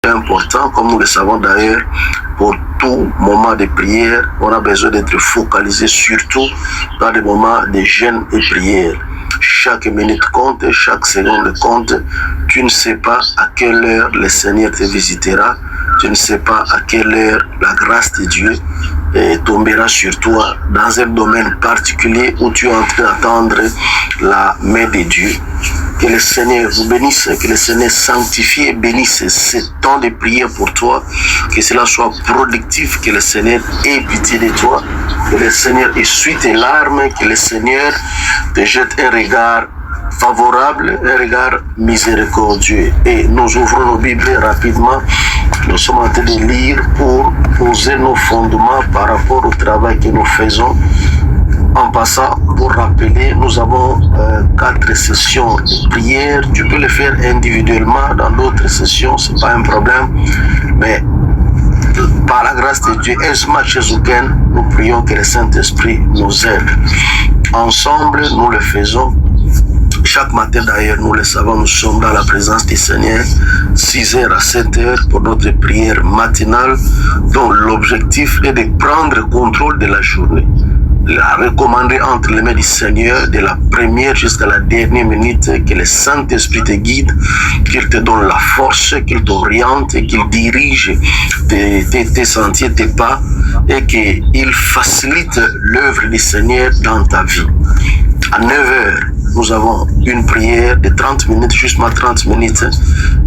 important, comme nous le savons d'ailleurs, pour tout moment de prière, on a besoin d'être focalisé surtout dans les moments de jeûne et prière. Chaque minute compte, chaque seconde compte. Tu ne sais pas à quelle heure le Seigneur te visitera. Tu ne sais pas à quelle heure la grâce de Dieu tombera sur toi dans un domaine particulier où tu es en train d'attendre la main de Dieu. Que le Seigneur vous bénisse, que le Seigneur sanctifie et bénisse ce temps de prière pour toi, que cela soit productif, que le Seigneur ait pitié de toi, que le Seigneur essuie tes larmes, que le Seigneur te jette un regard favorable, un regard miséricordieux. Et nous ouvrons nos Bibles rapidement. Nous sommes en train de lire pour poser nos fondements par rapport au travail que nous faisons. En passant, pour rappeler, nous avons 4 sessions de prière. Tu peux le faire individuellement dans d'autres sessions, c'est pas un problème. Mais par la grâce de Dieu, nous prions que le Saint-Esprit nous aide. Ensemble, nous le faisons. Chaque matin d'ailleurs, nous le savons, nous sommes dans la présence du Seigneur, 6h à 7h pour notre prière matinale, dont l'objectif est de prendre contrôle de la journée. La recommander entre les mains du Seigneur de la première jusqu'à la dernière minute, que le Saint-Esprit te guide, qu'il te donne la force, qu'il t'oriente, qu'il dirige tes sentiers, tes pas, et qu'il facilite l'œuvre du Seigneur dans ta vie. À 9h, nous avons une prière de 30 minutes, justement 30 minutes.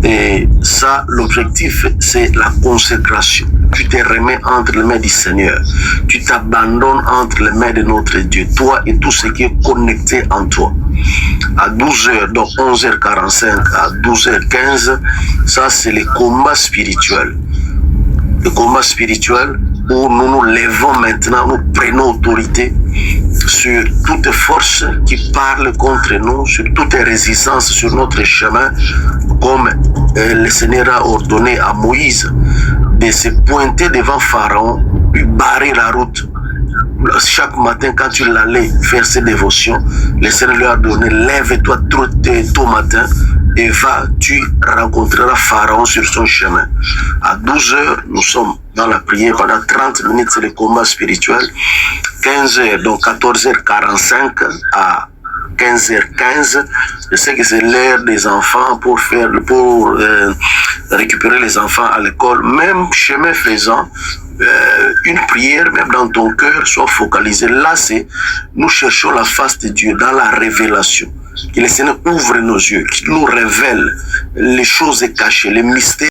Et ça, l'objectif, c'est la consécration. Tu te remets entre les mains du Seigneur. Tu t'abandonnes entre les mains de notre Dieu, toi et tout ce qui est connecté en toi. À 12h, donc 11h45 à 12h15, ça c'est le combat spirituel. Le combat spirituel où nous nous levons maintenant, nous prenons autorité sur toute force qui parle contre nous, sur toute résistance sur notre chemin, comme le Seigneur a ordonné à Moïse de se pointer devant Pharaon, lui barrer la route. Chaque matin, quand tu l'allais faire ses dévotions, le Seigneur lui a donné, lève-toi tôt matin et va, tu rencontreras Pharaon sur son chemin. À 12h, nous sommes dans la prière. Pendant 30 minutes, c'est le combat spirituel. 15h, donc 14h45 à 15h15, je sais que c'est l'heure des enfants pour récupérer les enfants à l'école. Même chemin faisant, une prière, même dans ton cœur, soit focalisée. Là, c'est nous cherchons la face de Dieu dans la révélation. Que le Seigneur ouvre nos yeux, qu'il nous révèle les choses cachées, les mystères.